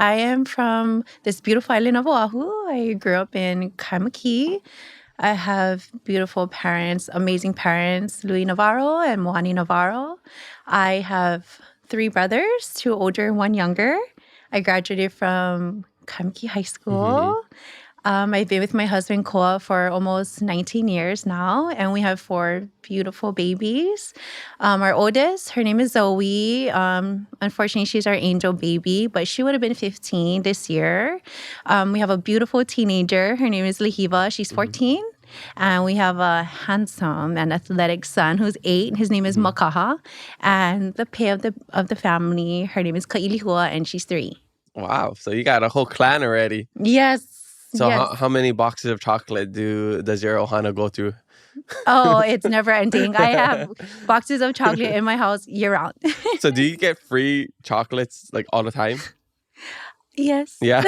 I am from this beautiful island of Oahu. I grew up in Kamakele. I have beautiful parents, amazing parents, Louis Navarro and Moani Navarro. I have three brothers, two older, one younger. I graduated from Kamakele High School. I've been with my husband, Koa, for almost 19 years now, and we have four beautiful babies. Our oldest, her name is Zoe. Unfortunately, she's our angel baby, but she would have been 15 this year. We have a beautiful teenager. Her name is Lahiva. She's 14. And we have a handsome and athletic son who's 8. His name is Makaha. And the pay of the family, her name is Kailihua, and she's 3. Wow. So you got a whole clan already. Yes. So yes. how many boxes of chocolate does your ohana go through? Oh, it's never ending. I have boxes of chocolate in my house year round. So do you get free chocolates like all the time? Yes. Yeah.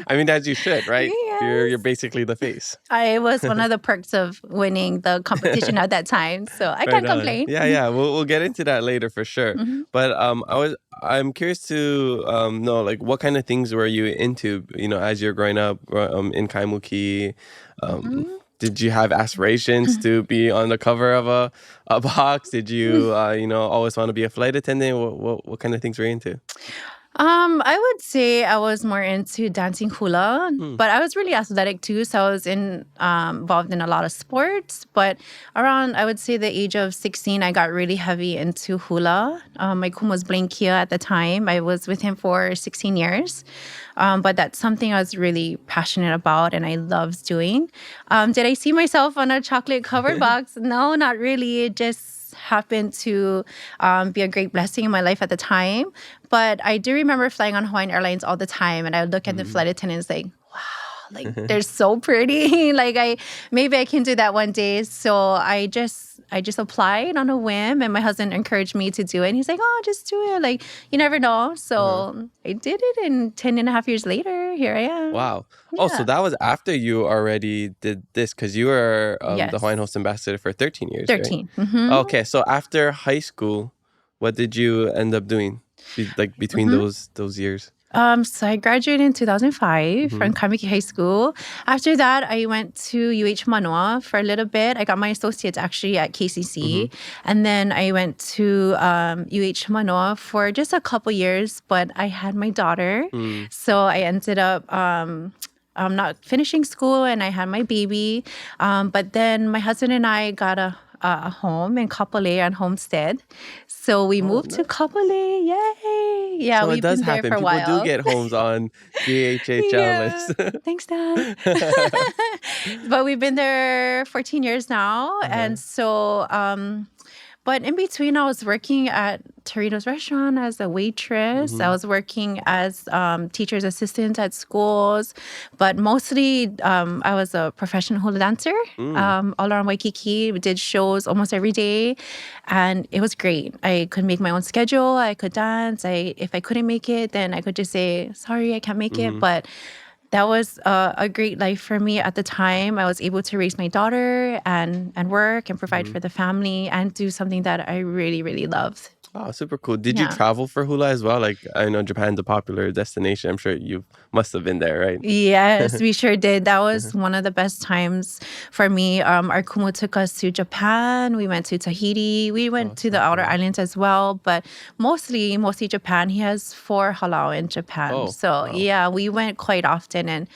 I mean, as you should, right? Yes. You're basically the face. I was one of the perks of winning the competition at that time, so I can't complain. Yeah. We'll get into that later for sure. But I'm curious to know, like, what kind of things were you into, as you're growing up in Kaimuki? Did you have aspirations to be on the cover of a box? Did you always want to be a flight attendant? What kind of things were you into? I would say I was more into dancing hula, but I was really athletic too. So I was involved in a lot of sports. But around, I would say the age of 16, I got really heavy into hula. My kum was Blinkia at the time. I was with him for 16 years. But that's something I was really passionate about and I loved doing. Did I see myself on a chocolate covered box? No, not really. It just happened to be a great blessing in my life at the time. But I do remember flying on Hawaiian Airlines all the time, and I would look at the flight attendants like, wow, like they're so pretty. Like maybe I can do that one day. So I just applied on a whim, and my husband encouraged me to do it. And he's like, oh, just do it. Like, you never know. So I did it, and 10 and a half years later, here I am. Wow. Yeah. Oh, so that was after you already did this, because you were Yes. the Hawaiian Host Ambassador for 13 years, 13. right? Okay, so after high school, what did you end up doing, like between those years? So I graduated in 2005 from Kawehi High School. After that, I went to UH Manoa for a little bit. I got my associates actually at KCC. And then I went to UH Manoa for just a couple years, but I had my daughter. So I ended up not finishing school and I had my baby. But then my husband and I got a home in Kapolei on Homestead. So we moved to Kapolei. Yay! Yeah, so we've it does been there happen. for a while. People do get homes on the HHL list. Thanks, Dad. But we've been there 14 years now. And so, but in between, I was working at Torito's restaurant as a waitress. I was working as teacher's assistant at schools. But mostly, I was a professional hula dancer all around Waikiki. We did shows almost every day. And it was great. I could make my own schedule. I could dance. If I couldn't make it, then I could just say, sorry, I can't make it. But that was a great life for me at the time. I was able to raise my daughter and work and provide for the family and do something that I really, really loved. Oh, super cool. Did you travel for hula as well? Like, I know Japan's a popular destination. I'm sure you must have been there, right? Yes, we sure did. That was one of the best times for me. Our kumu took us to Japan. We went to Tahiti. We went to the outer islands as well, but mostly Japan. He has 4 halau in Japan. Yeah, we went quite often and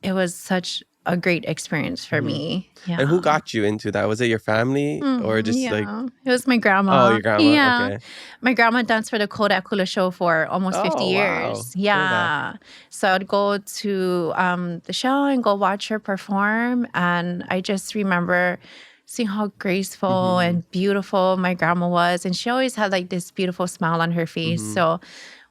it was such a great experience for me. Yeah. And who got you into that? Was it your family or just like... It was my grandma. Oh, your grandma. Yeah. Okay. My grandma danced for the Kodak Hula show for almost 50 years. Wow. Yeah. So I'd go to the show and go watch her perform. And I just remember seeing how graceful and beautiful my grandma was. And she always had like this beautiful smile on her face. So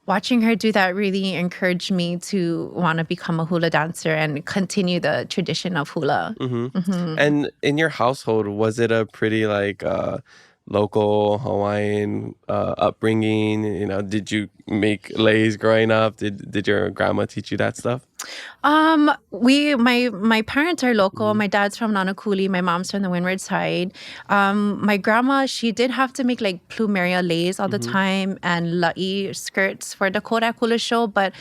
watching her do that really encouraged me to want to become a hula dancer and continue the tradition of hula. And in your household, was it a pretty like local Hawaiian upbringing? Did you make leis growing up? Did your grandma teach you that stuff? My parents are local. My dad's from Nanakuli. My mom's from the Windward side. My grandma, she did have to make like plumeria leis all the time and la'i skirts for the Kodak Hula show, but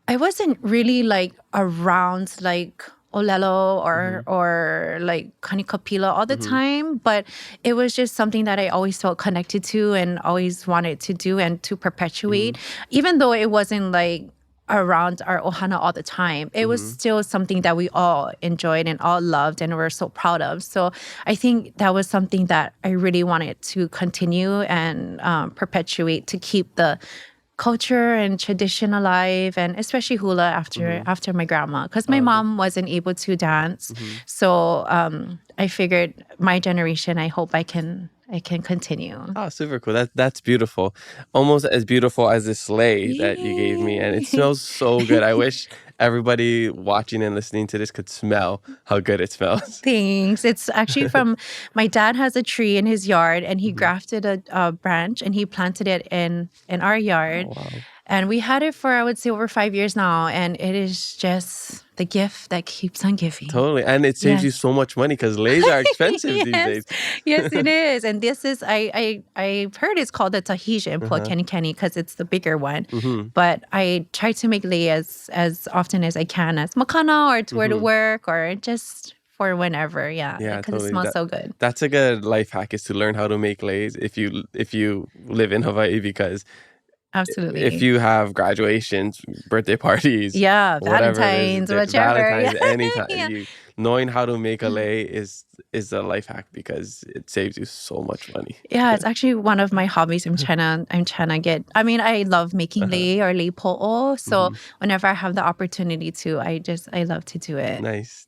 I wasn't really like around like Olelo or like Kanikapila all the time, but it was just something that I always felt connected to and always wanted to do and to perpetuate. Even though it wasn't like around our ohana all the time, it was still something that we all enjoyed and all loved and were so proud of. So I think that was something that I really wanted to continue and perpetuate, to keep the culture and tradition alive, and especially hula after my grandma, because my mom wasn't able to dance. So I figured my generation, I hope I can continue. Oh, super cool. That's beautiful. Almost as beautiful as the sleigh that you gave me. And it smells so good. I wish everybody watching and listening to this could smell how good it smells. Thanks. It's actually from my dad has a tree in his yard, and he grafted a branch and he planted it in our yard. Oh, wow. And we had it for, I would say, over 5 years now. And it is just the gift that keeps on giving. Totally. And it saves you so much money because leis are expensive these days. Yes, it is. And this is, I've heard it's called the Tahitian Puakeni because it's the bigger one. But I try to make lei as often as I can as makana or to wear to work or just for whenever. Yeah, because totally. It smells so good. That's a good life hack, is to learn how to make leis if you live in Hawaii, because absolutely, if you have graduations, birthday parties, Valentine's, whichever, anytime, knowing how to make a lei is a life hack because it saves you so much money. Yeah, it's actually one of my hobbies. I'm trying to get. I mean, I love making lei or lei po'o. So whenever I have the opportunity to, I love to do it. Nice.